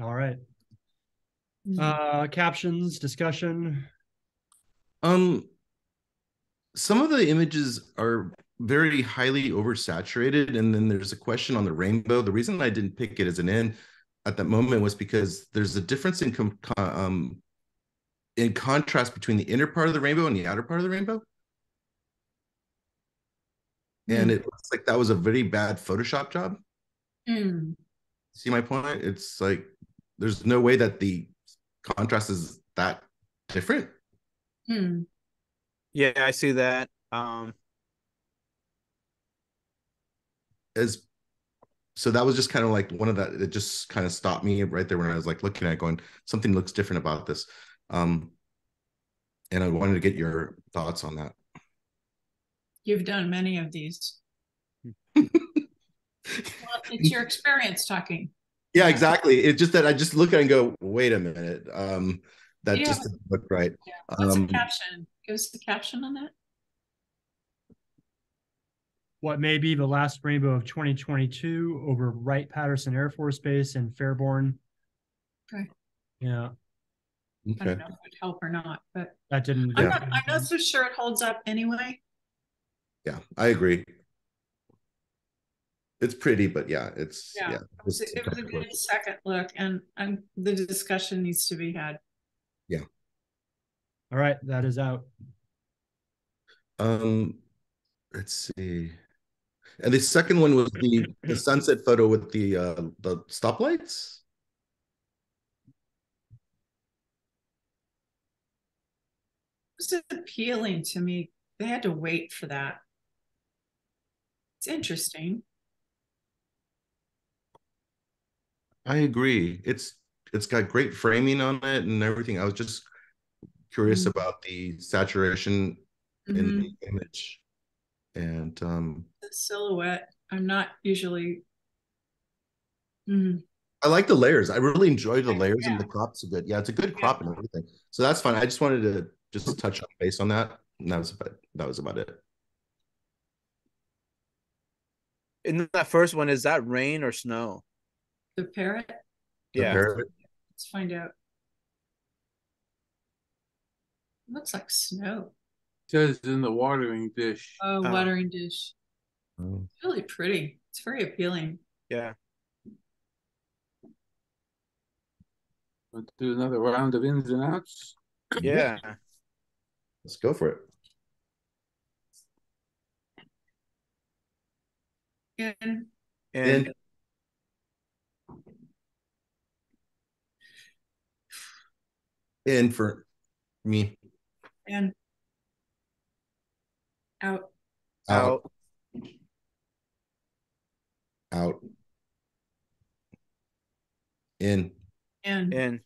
All right. Captions, discussion. Some of the images are very highly oversaturated, and then there's a question on the rainbow. The reason I didn't pick it as an N at that moment was because there's a difference in contrast between the inner part of the rainbow and the outer part of the rainbow. And it looks like that was a very bad Photoshop job. See my point? It's like there's no way that the contrast is that different. Yeah, I see that. So that was just kind of like one of that. It just kind of stopped me right there when I was like looking at it, going, something looks different about this. And I wanted to get your thoughts on that. You've done many of these. Well, it's your experience talking. Yeah, exactly. It's just that I just look at it and go, wait a minute. That just doesn't look right. Yeah. What's the caption? Give us the caption on that. What may be the last rainbow of 2022 over Wright-Patterson Air Force Base in Fairborn. Okay. Yeah. Okay. I don't know if it would help or not, but that didn't. I'm not so sure it holds up anyway. Yeah, I agree. It's pretty, but yeah, it's it was a good second look, and the discussion needs to be had. Yeah. All right, that is out. Let's see. And the second one was the sunset photo with the stoplights. It was appealing to me. They had to wait for that. It's interesting. I agree. It's got great framing on it and everything. I was just curious about the saturation in the image. And the silhouette, I'm not usually I like the layers. I really enjoy the layers and the crops a bit. Yeah, it's a good crop and everything. So that's fine. I just wanted to just touch on base on that. And that was about it. In that first one, is that rain or snow? The parrot? Yeah. Let's find out. It looks like snow. It says in the watering dish. Oh, watering dish. It's really pretty. It's very appealing. Yeah. Let's do another round of ins and outs. Yeah. Let's go for it. And in for me. And out. Out. In. In.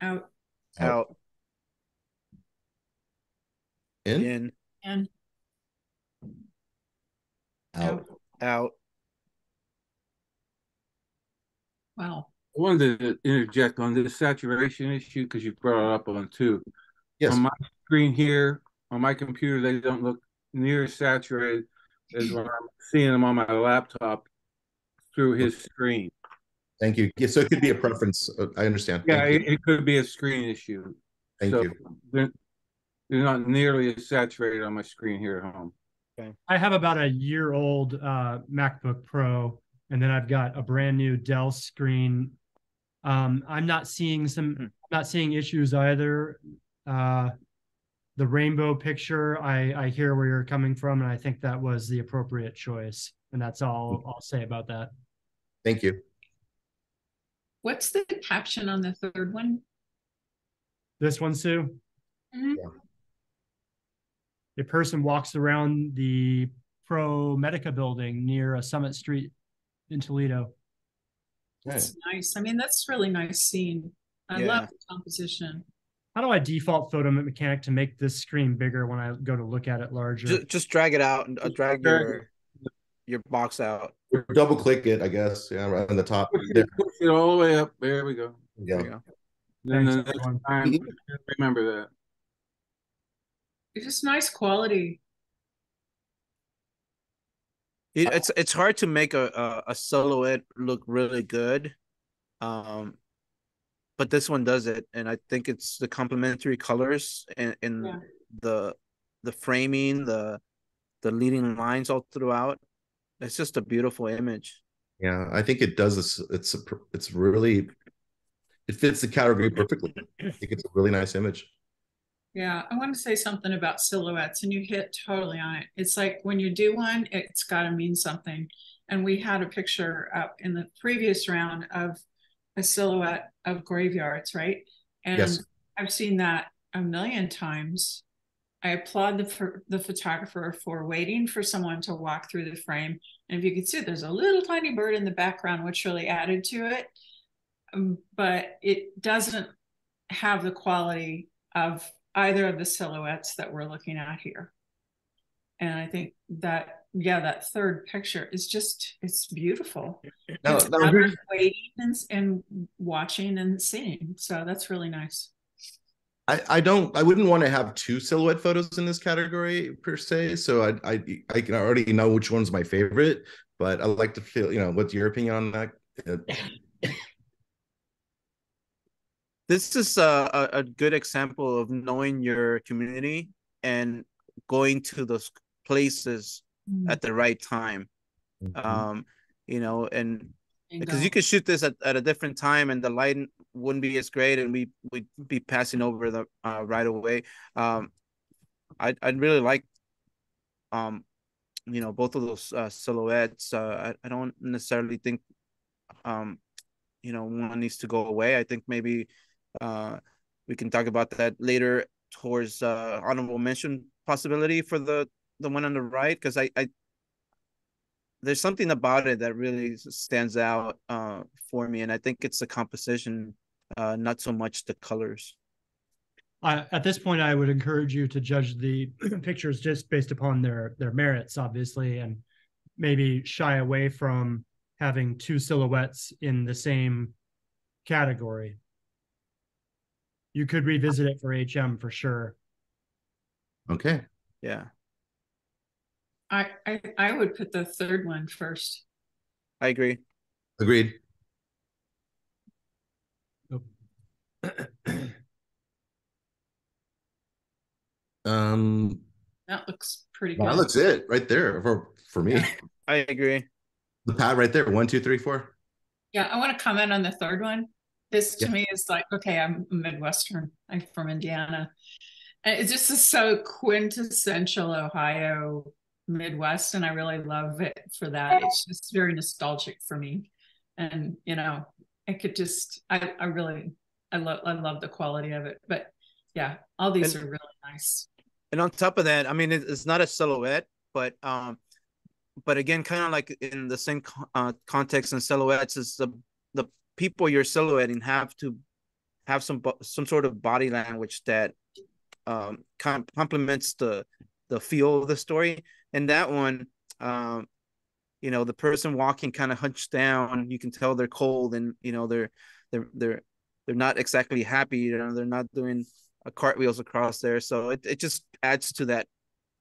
Out. Out. In. And Out. Out. Wow. I wanted to interject on this saturation issue because you brought it up on two. Yes. On my screen here, on my computer, they don't look near as saturated as when I'm seeing them on my laptop through his screen. Thank you. Yeah, so it could be a preference. I understand. Yeah, it could be a screen issue. Thank you. They're not nearly as saturated on my screen here at home. Okay. I have about a year-old MacBook Pro, and then I've got a brand new Dell screen. I'm not seeing issues either. The rainbow picture, I hear where you're coming from, and I think that was the appropriate choice. And that's all I'll say about that. Thank you. What's the caption on the third one? This one, Sue? Yeah. A person walks around the Pro Medica building near a Summit Street in Toledo. That's nice. I mean, that's really nice scene. I love the composition. How do I default Photo Mechanic to make this screen bigger when I go to look at it larger? Just drag it out and drag your box out. Or double click it, I guess. Yeah, right on the top. There. Push it all the way up. There we go. Yeah. There you go. Then the next time, remember that. It's just nice quality. It's hard to make a silhouette look really good But this one does it, and I think it's the complementary colors and Yeah. the framing, the leading lines all throughout. It's just a beautiful image. Yeah, I think it does this. It's really, it fits the category perfectly. I think it's a really nice image. Yeah, I want to say something about silhouettes, and you hit totally on it. It's like when you do one, it's got to mean something. And we had a picture up in the previous round of a silhouette of graveyards, right? And Yes. I've seen that a million times. I applaud the photographer for waiting for someone to walk through the frame. And if you can see, there's a little tiny bird in the background, which really added to it. But it doesn't have the quality of either of the silhouettes that we're looking at here. And I think that, yeah, that third picture is just, it's beautiful. Now, It's now waiting and watching and seeing. So that's really nice. I wouldn't want to have two silhouette photos in this category per se. So I can already know which one's my favorite, but I'd like to feel, what's your opinion on that? This is a good example of knowing your community and going to those places at the right time. And because you could shoot this at a different time and the light wouldn't be as great and we'd be passing over the right away. I'd really like both of those silhouettes. I don't necessarily think one needs to go away. I think maybe we can talk about that later towards honorable mention possibility for the one on the right, because I there's something about it that really stands out for me, and I think it's the composition, not so much the colors. At this point, I would encourage you to judge the pictures just based upon their merits, obviously, and maybe shy away from having two silhouettes in the same category. You could revisit it for HM for sure. Okay. Yeah. I would put the third one first. I agree. Agreed. That looks pretty That good. looks it right there for me. Yeah. I agree. The pad right there, 1, 2, 3, 4. Yeah, I want to comment on the third one. This to Yeah. me is like, okay, I'm Midwestern. I'm from Indiana. And it just is so quintessential Ohio Midwest. And I really love it for that. It's just very nostalgic for me. And I could just I love the quality of it. But yeah, all these are really nice. And on top of that, I mean, it's not a silhouette, but again, kind of like in the same context and silhouettes, is the people you're silhouetting have to have some sort of body language that complements the feel of the story. And that one, the person walking kind of hunched down, you can tell they're cold, and they're not exactly happy. They're not doing cartwheels across there, so it just adds to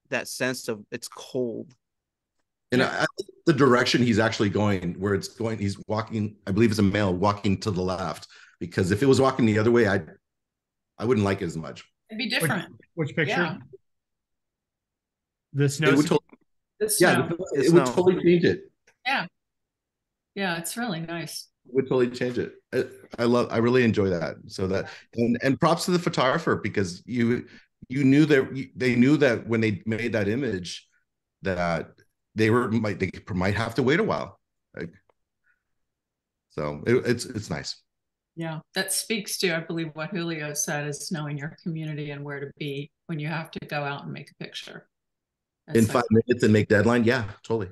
that sense of it's cold. And I think the direction he's actually going, where it's going, he's walking, I believe it's a male walking to the left, because if it was walking the other way, I wouldn't like it as much. It'd be different. Which picture? Yeah. The snow. It would it would totally change it. Yeah. Yeah, it's really nice. It would totally change it. I really enjoy that. So that, and props to the photographer, because you knew that they knew that when they made that image that they might have to wait a while. So it's nice. Yeah, that speaks to, I believe, what Julio said, is knowing your community and where to be when you have to go out and make a picture. In 5 minutes and make deadline. Yeah, totally.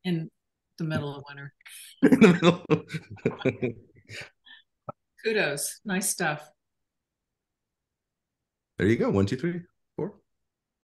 In the middle of winter. In the middle. Kudos. Nice stuff. There you go. 1, 2, 3.